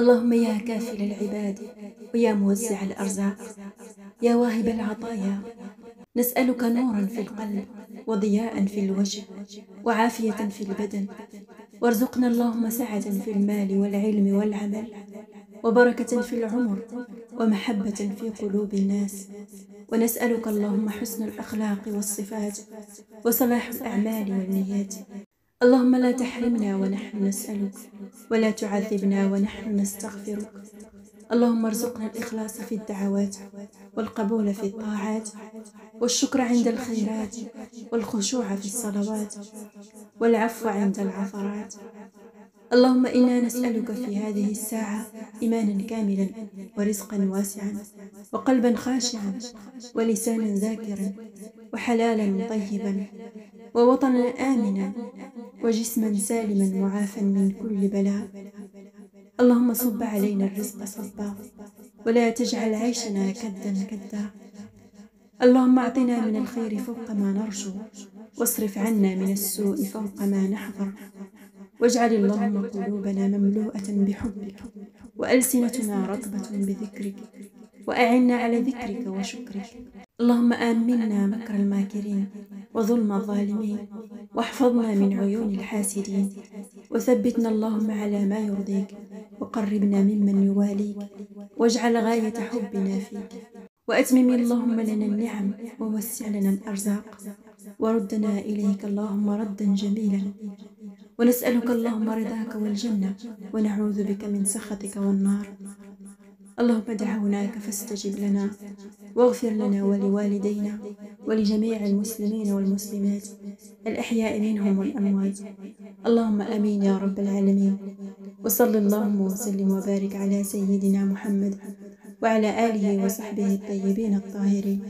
اللهم يا كافل العباد ويا موزع الأرزاق يا واهب العطايا، نسألك نورا في القلب وضياء في الوجه وعافية في البدن، وارزقنا اللهم سعة في المال والعلم والعمل، وبركة في العمر، ومحبة في قلوب الناس. ونسألك اللهم حسن الأخلاق والصفات وصلاح الأعمال والنيات. اللهم لا تحرمنا ونحن نسألك، ولا تعذبنا ونحن نستغفرك. اللهم ارزقنا الإخلاص في الدعوات، والقبول في الطاعات، والشكر عند الخيرات، والخشوع في الصلوات، والعفو عند العثرات. اللهم إنا نسألك في هذه الساعة إيمانا كاملا، ورزقا واسعا، وقلبا خاشعا، ولسانا ذاكرا، وحلالا طيبا، ووطنا آمنا، وجسما سالما معافا من كل بلاء. اللهم صب علينا الرزق صبا، ولا تجعل عيشنا كدا كدا. اللهم اعطنا من الخير فوق ما نرجو، واصرف عنا من السوء فوق ما نحذر. واجعل اللهم قلوبنا مملوءة بحبك، وألسنتنا رطبة بذكرك، وأعنا على ذكرك وشكرك. اللهم آمنا مكر الماكرين وظلم الظالمين، واحفظنا من عيون الحاسدين، وثبتنا اللهم على ما يرضيك، وقربنا ممن يواليك، واجعل غاية حبنا فيك. وأتمم اللهم لنا النعم، ووسع لنا الأرزاق، وردنا إليك اللهم ردا جميلا. ونسألك اللهم رضاك والجنة، ونعوذ بك من سخطك والنار. اللهم دعوناك فاستجب لنا، واغفر لنا ولوالدينا ولجميع المسلمين والمسلمات الأحياء منهم والأموات. اللهم آمين يا رب العالمين. وصل اللهم وسلم وبارك على سيدنا محمد وعلى آله وصحبه الطيبين الطاهرين.